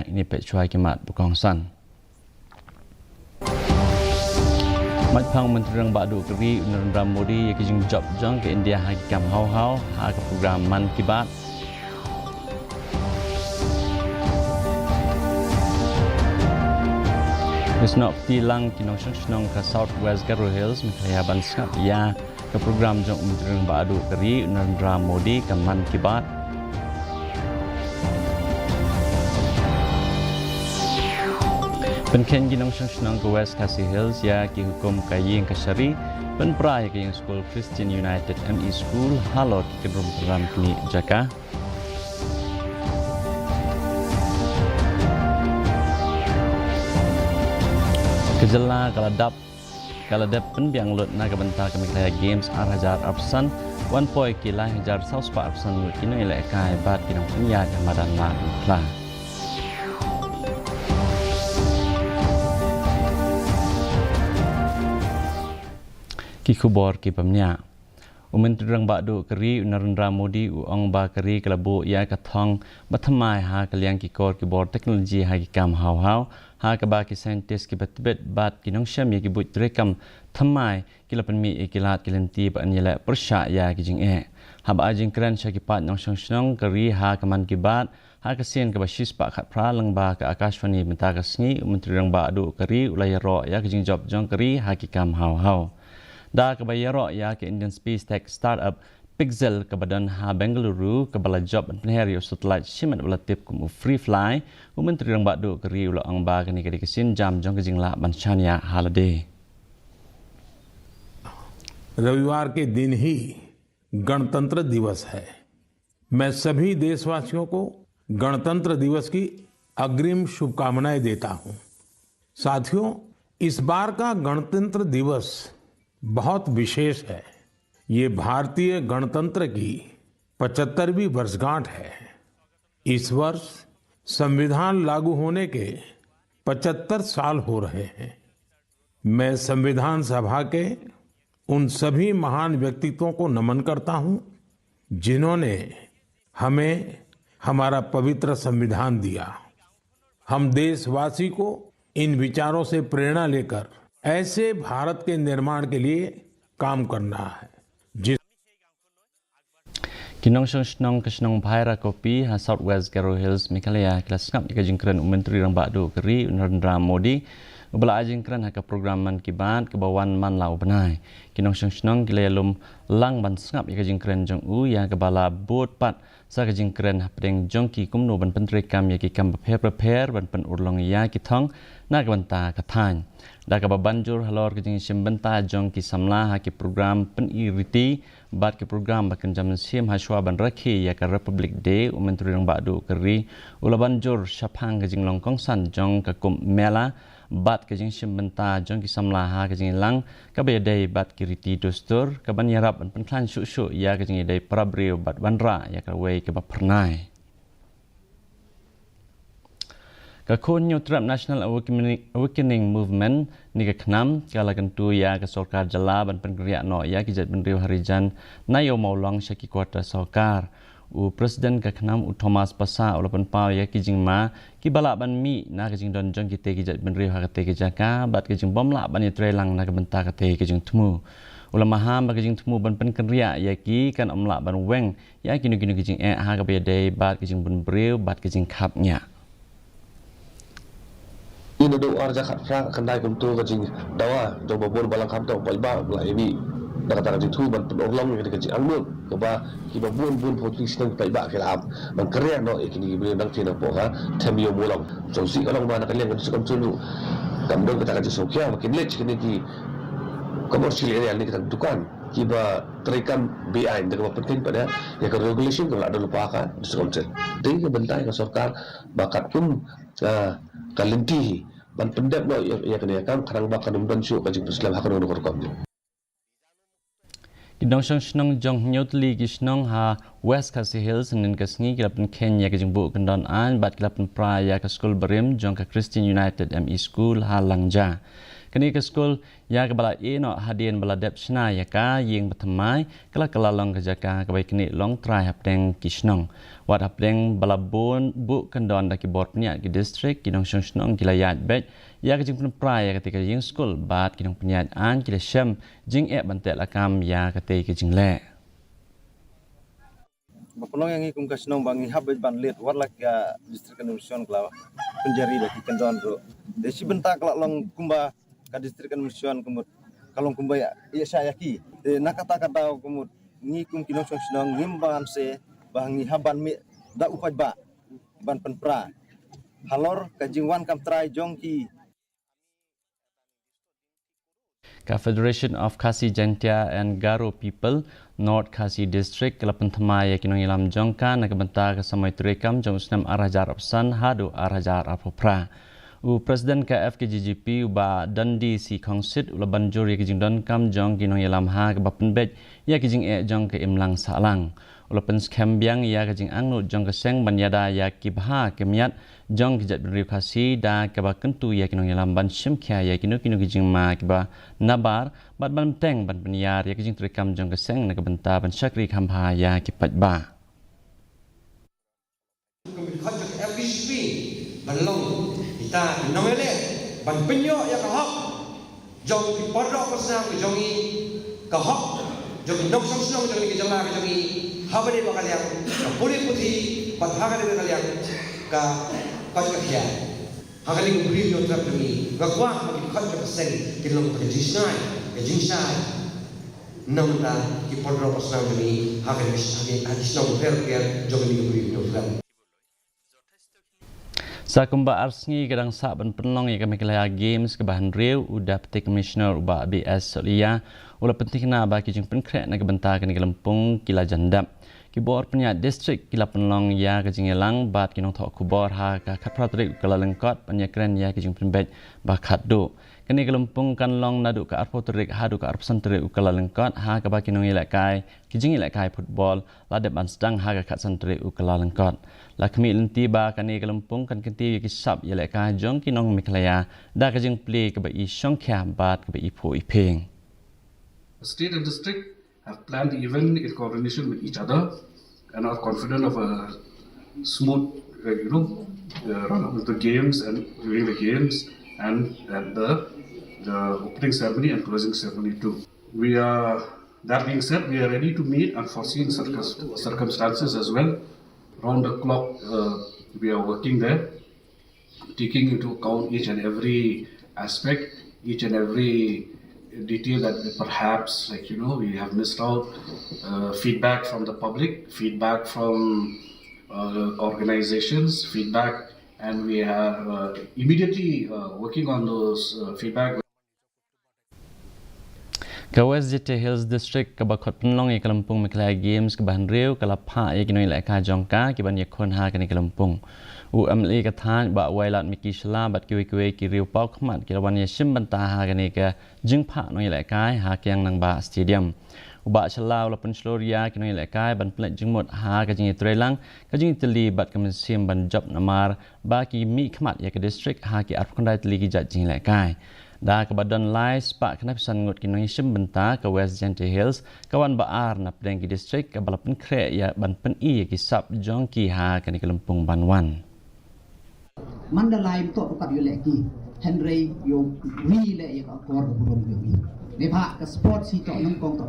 ini pek cuai kemat bukong san. Mat phang Menteri Rang Badu Keri Narendra Modi yang job jong ke India hai kam hau ha ke program Man Ki Baat. Kisnok tilang kinong senong ke South West Garo Hills Meghalaya Banskap ya ke program jong Menteri Rang Badu Keri Narendra Modi ke Man Ki Baat. Penken ginong senong ke West KHASI Hills ya ki hukum kaying kasari penprai ke yang School Christian United ME School halot ke rum peran kini jaka. Kejela kaladap penbiang lut na kebentar ke Meghalaya Games Hajar Arpsan 1 point kila hajar sauspa Arpsan kini ilai kai bat kinong penyat madan la ukla. Ki kubor ki pemnya. Menteri Rang Badu Keri Narendra Modi uang ba keri kelabu ya katong batamai ha kaliang ki kor ki bor teknologi ha ki kam hau ha ka ba ki saintis ki batbet bat ki nong syam ya ki but rekam thamai ki lapan mi ikilat ki lenti ba anyela persya ya ki jing ha ba jing kran sya ki pat nong snong keri ha kaman ki bat ha ka sien ka ba shis pa khat pra lang ba ka akashwani menta ka sngi Menteri Rang Badu Keri ulai ro ya ki jing job jong keri ha ki kam hau da kebayaro ya ke Indian Space Tech Startup Pixel ke badan ha Bengaluru ke bala job penheri satellite simet bala tip kum free fly Menteri Rang Badu Keri ulo ang ba kani ke kesin jam jong ke jingla banchania holiday. रविवार के दिन ही गणतंत्र दिवस है। मैं सभी देशवासियों को गणतंत्र दिवस की अग्रिम शुभकामनाएं देता हूं। साथियों, इस बार का गणतंत्र दिवस बहुत विशेष है। ये भारतीय गणतंत्र की 75वीं वर्षगांठ है। इस वर्ष संविधान लागू होने के 75 साल हो रहे हैं। मैं संविधान सभा के उन सभी महान व्यक्तित्वों को नमन करता हूं जिन्होंने हमें हमारा पवित्र संविधान दिया। हम देशवासी को इन विचारों से प्रेरणा लेकर ऐसे भारत के निर्माण के लिए काम करना है। Kinong senong kesenong Bhaira Kopi ha South West Garo Hills Meghalaya kelas ngap ika jingkran Menteri Rang Badu Keri Narendra Modi bala jingkran ha ka program Man Ki Baat ke bawan man lau benai. Kinong senong gilaya lum lang ban ngap ika jingkran jong u ya ke bala bot pat sa ka jingkran ha pedeng jong ki kumno ban pentri kam ya ki kam prepare ban pen urlong ya ki thong na ka banta ka than. Da ka banjur halor ke jing simbenta jong ki samla ha ki program pen iriti bat ke program bakan jaman sim ha shwa ban rakhi ya ka Republic Day Menteri Rang Badu Keri ula banjur syapang ke jing longkong san jong ka kum mela bat ke jing simbenta jong ki samla ha ke jing lang ka be dai bat ki riti dostur ka ban yarap ban penklan syu ya ke jing dai prabriu bat banra ya ka wei ke ba pernai. Kakun New Trap National Awakening Movement ni ke kenam kalakan tu ya ke sorkar jala ban penggerak no ya ki jat benriu harijan nayo maulong syaki kuarta sorkar u presiden ke kenam u Thomas Pasa ulapan pau ya ki jingma ki balak ban mi na ke jing don jong ki te ki jat benriu ha ke te ki jaka bat ke jing bom la ban tre lang na ke benta ke te ki jing temu ulama ham ba ke jing temu ban penggerak ya ki kan omla ban weng ya ki nu ki jing ha ke be dei bat ke jing benriu bat ke jing khapnya. Ini do arja khat kendai kumtu kajing dawa do babon balang kham to balba la ebi da kata kajing tu ban orlong ke kajing angmut ke ba ki babon bun putri sinang balba ke lam ban kerja no ikini beli nang tina po ha temio bolong so si kalau mana kalian kan sekam tulu kam do kata kajing sokya makin lech kini ki komersial area ni kita dukan ki ba terekam BI dengan penting pada ya ke regulation kalau ada lupa kan sekam tel dei ke bentai ke sarkar bakat pun kalenti ban pendek no ya kena kam karang bakan umdan syuk kajing Islam hakon no korkom ni Kidong senong jong nyotli kisnong ha West KHASI Hills nen kasngi kilapan Kenya kajing bu kendon an bat kilapan praya ke school berim jong ke Christian United ME School ha Langja kini ke skul ya ke bala no hadian bala dep sna ya ka ying bertemai kala kala long kejaka ke baik kini long try hapdeng kisnong wat hapdeng bala bon bu kendon da ki bot nya ki district kinong snong kilayat bet ya ke jing prai ketika ying skul bat kinong penyat an kila syam jing bantek lakam ya kate ke jing le Bapalong yang ikum kasnong bangi habet ban let warlak ya distrik administration kala penjari da kikan don bro desi bentak kala long kumba ka distrik administration kumut kalong kumba ya saya ki nakata kata kumut ngikum kinong snong ngimban se bangi haban mi da upaj ba ban penpra halor kajingwan kam try jongki Federation of KHASI Jantia and Garo People, North KHASI District, Kelapan Thamaya Kinong Ilam Jongka, Nagabanta Kasamay Turekam, Jomsnam Arajar Apsan, Hadu Arajar Apopra. Presiden KFKGGP Uba Dandi Si Kongsit, Ula Banjuri Kijing Donkam, Jong Kinong Ilam Ha, Kabapenbet, Ya Kijing Jong Ke Imlang Salang. Ula Penskambiang, Ya Kijing Angnut, Jong Keseng, Banyada, Ya Kibha, Kemiat, Jong kijat beriu kasih da keba kentu ya kinong yalam ban syimkia ya kinu kijing ma keba nabar bat ban teng ban penyar ya kijing terekam jong keseng na kebenta ban syakri khamha ya kipat ba FBSP balong kita nomele ban penyo ya kahok jong ki podok pasang ki jongi kahok jong nok som som jong ki jama ki jongi habare bakaliang puri puti pat hagare bakaliang ka kaya hagaling beri yo trap ni gakwa bagi khat ka sen kilong ka jisnai ka jinsai namda ki podro pasna ni hagaling hage adisno per jogli beri yo trap Sakumba arsngi kadang sak ban penlong ya Meghalaya Games ke bahan riu udah peti commissioner uba BS Solia ulah penting na bagi jing penkrek na kebenta ke Lampung kila jandap kibor penyat distrik kila penlong ya ke jingelang bat kinong thok kubor ha ka khat pratrik kala lengkot penyakren ya ke jing penbet ba khatdo kini Lampung kan long nadu ka arpotrik hadu ka arpsantrik kala lengkot ha ka ba kinong ilakai kijing ilakai football ladep ban sedang ha ka khat santrik kala lengkot la kami lenti ba kani Lampung kan kenti kisap ilakai jong kinong Meghalaya da ka jing play ke ba i songkha bat ke ba i pho i pheng state and district have planned the event in coordination with each other and are confident of a smooth, run of the games and during the games and at the opening ceremony and closing ceremony too. That being said, we are ready to meet unforeseen circumstances as well. Round the clock, we are working there, taking into account each and every aspect, each and every detail that perhaps we have missed out, feedback from the public, feedback from organizations, feedback, and we are immediately working on those feedback. KWSJT Hills District kabakot penlong ya Lampung Meghalaya Games ke bahan riu kalapa ya kinoi leka jongka kiban ya kon ha kani Lampung UMLE kathan ba wailat miki shla bat kiwe ki riu pau khmat kilawan ya sim banta ha kani ke jingpha noi leka ha kyang nang ba stadium uba shla ula pensloria kinoi leka ban plet jingmot ha ka jing trelang ka jing teli bat kam sim ban job namar ba ki mi khmat ya ke district ha ki arpkondai teli ki jat jing leka da ke badan lai spak kena pesan ngut kinong sim benta ke West Janty Hills kawan baar na pedeng ki district ke balapan krek ya ban pen i ki sap jong ki ha kani ke Lampung Banwan mandalai to bukat yo leki Henry yo wi le ya akor belum yo wi ne pha ke sport si to nang kong to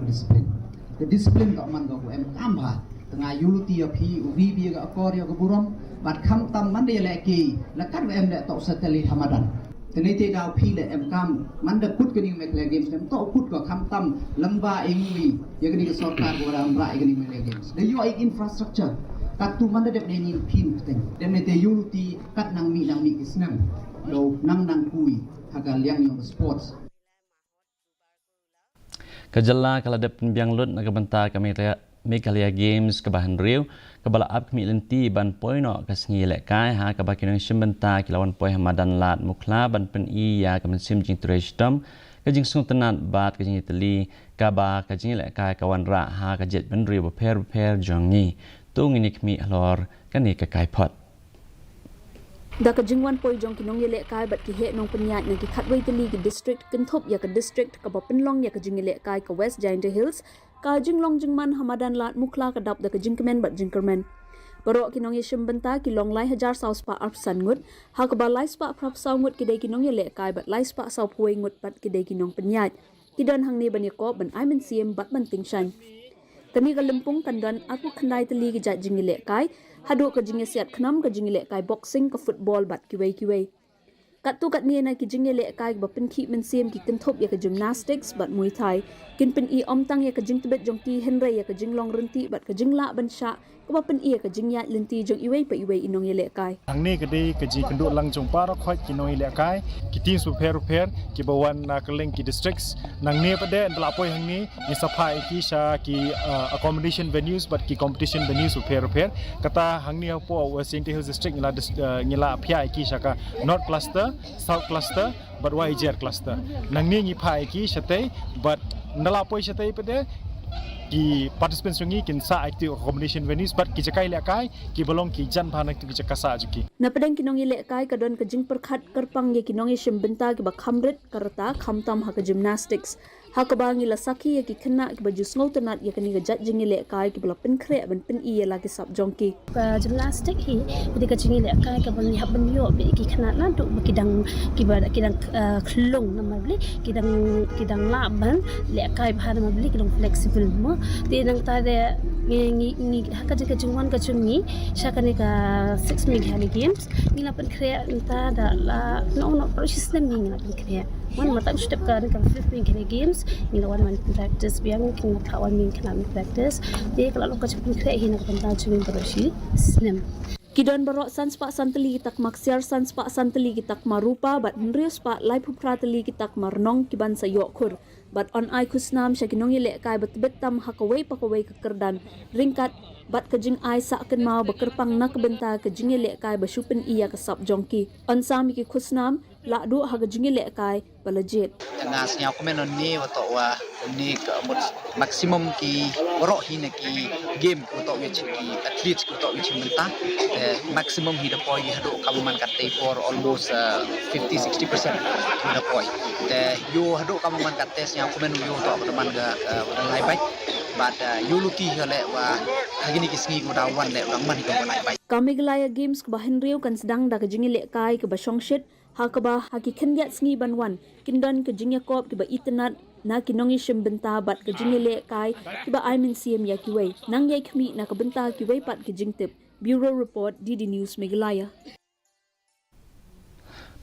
discipline to man go em kam ha tengah unity ya phi wi bi ga akor yo ke burom bat kham tam man de leki la kat em le to sateli hamadan tenete dau phi le em kam man da kut kini Meghalaya Games em to kut ko kham tam lamba engwi ya kini sarkar ko ram ra kini Meghalaya Games the UI infrastructure kat tu man da dep ni phin teng dem ne te unity kat nang mi kisnam do nang kui haga liang yo sports kejala kala dep penbiang lut na kebenta kami Meghalaya Games ke bahan riu ke bala ap kami lenti ban poino ke sengi lekai ha ke bakinong simbenta kilawan poi hamadan lat mukla ban pen i ya ke mensim jing trestom ke jing sung tenat bat ke jing teli ka ba ke jing lekai kawan ra ha ke jet ban riu beper jongi tung ini kami alor kani ke kai pot Da ka jingwan poi jong kinong yele kai bat ki he nong penyat na ki khatwei tali ki district kinthop ya ka district ka bapinlong ya ka jingile kai ka West Giant Hills ka jinglong jingman hamadan lat mukla ka dap da ka jingkemen bat jingkermen. Barok kinong yeshim benta ki long lai hajar saus pa arp san ngut ha ka ba lai spa prap saw ngut ki dei kinong yele kai bat lai spa saw puai ngut bat ki dei kinong penyat. Kidan hang ni ban yakop ban aimen siem bat ban tingshan. Kani ka lempung kandan aku khandai tali ki jat jingile kai hadu ka jinge siat khnam ka jingile kai boxing ka football bat kiwei kat tu kat ni na ki jingile kai ba pin khi men siem ki kinthop ya ka gymnastics bat muay thai kin pin I om tang ya ka jing tibet jong ti henry ya ka jinglong renti bat ka jingla ban sha ka ba pin I ka jingya lenti jong iwei pa iwei inong yele kai hang ni ka dei ka ji kenduk lang jong para khoi ki noi le kai ki team super ki bawan na keleng ki districts nang ne pade ndla poi hang ni ni saphai ki sha ki accommodation venues but ki competition venues super kata hang ni po West Hills district ngila phia ki sha ka north cluster south cluster but YJR cluster nang ni phai ki shate but ndala poi shate pade ki participants ngi kin sa active accommodation venues but ki jakai le kai ki bolong ki jan bhanak ki jakasa juki na padang kinong ile kai kadon ka jing perkhat karpang ye kinong ye shim benta ki ba khamrit karata khamtam ha ka gymnastics ha ka ba ngi la sakhi ye ki khna ki ba jus ngau tanat ye kani ga jat jing ile kai ki bla pin khre ban pin I ye la ki sap jongki gymnastic hi di ka jing ile kai ka ban hab ban yo be ki khna na du kidang ki ba kidang khlung na mabli kidang la ban le kai bha na mabli kidang flexible mo ti nang ta de ngi haka jika jungwan ka chungi shakani ka 6 Meghalaya Games ngi la pan khre ta da la no system ngi la pan khre one matang step ka ni ka 5 Meghalaya Games ngi la one man practice biang king ka one min kana practice de kala lo ka chun khre hi na ka ta chungi paroshi slim Kidon barok sanspa santeli kitak maksiar sanspa santeli kitak marupa bat nrius pa lai phupra teli kitak marnong kiban sa yokhur bat on ai khusnam shakinong yele kai bat betam hakawai pakawai kekerdan ringkat bat kajing ai sa ken mau bekerpang nak benta kajing yele kai basupin iya kesap jongki on sami ki khusnam la du ha kajing yele kai balajit ngas nyau komen on ni wato wa ni ka maximum ki ro hi na ki game ko to which ki athletes ko to which benta maximum hi da poi hado kamuman katte for almost 50-60% hi da poi te yo hado kamuman katte nyau komen yo to man ga lai bai but yo luti hale wa agini kisngi ko da wan le man hi ko lai bai Meghalaya Games ka bahin riu kan sedang da kajing yele kai ka basong shit hakaba haki khengyat sngi banwan kindon ka jingya kop ki ba itenat na kinongi shim benta bat ka jingile kai ki ba aimin siem ya kiwei nang yai khmi na ka benta kiwei pat ki jingtip bureau report DD News Meghalaya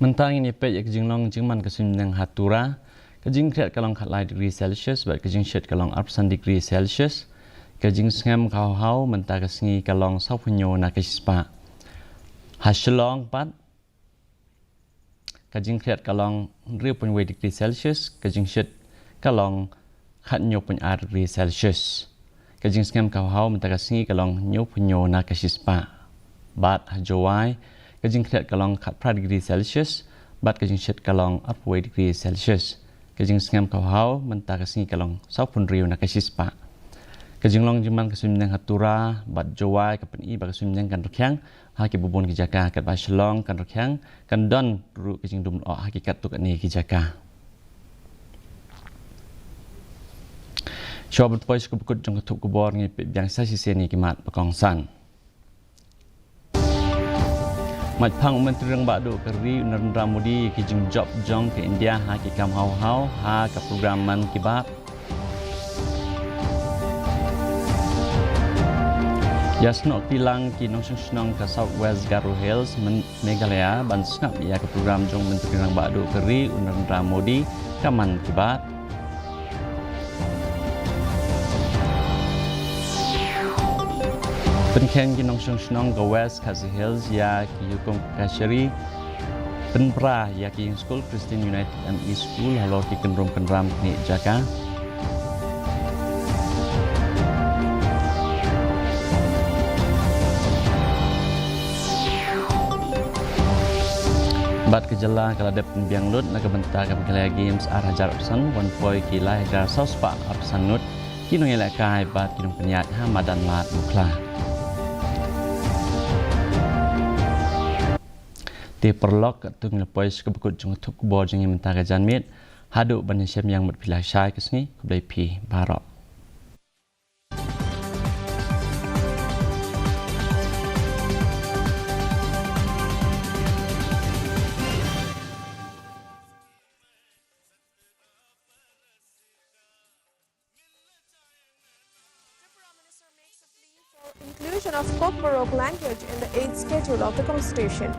mentang ini pe yak jinglong jingman ka sim nang hatura ka jing khret kalong khatlai degree Celsius bat ka jing shet kalong 8% degree Celsius ka jing ngam khau hau menta ka sngi kalong saupunyo na ka spa hashlong pat kajing khret kalong 0.1 degree Celsius kajing shet kalong khatnyo 0.8 degree Celsius kajing ngam khau hau menta ka sngi kalong nyopunyo na ka spa bat hajowai kajing khret kalong 4 degree Celsius bat kajing shet kalong 1 degree Celsius kajing ngam khau hau menta ka sngi kalong saupunrio na ka spa kajing long jiman kasum nang hatura bat jowai ka pen I ba kasum nang kan rkhyang ha ki bubon ki jaka kat ba shlong kan rkhyang kan don ru kajing dum o hakikat tu ni ki jaka shobat pois ku bukut jong thuk ku bor ngi yang sa si se ni ki mat pakong san mat phang menteri rang ba do kari Narendra Modi ki jing job jong ke India ha ki kam hau hau ha ka program man ki ba Yasno tilang ki nong snong ka South West Garo Hills Meghalaya ban snap ya ke program jong menteri rang ba do kari Narendra Modi kaman kibat penken ki nong snong ka West KHASI Hills ya ki yukom kashari penpra ya ki school Christian United ME School halo ki kenrom kenram ni jaka bat kejala kala dep biang lut na kabenta ka Meghalaya Games hajar opsan one poi ki lai gar sauspa opsan nut kino yela kai bat kinong penyat ha madan lat mukla Te perlok tung lepois kebekut jung tuk bo jeng mentara janmit hadu bani syam yang berpilah syai kesni keblai pi barok. Inclusion of Koborok language in the 8th schedule of the Constitution.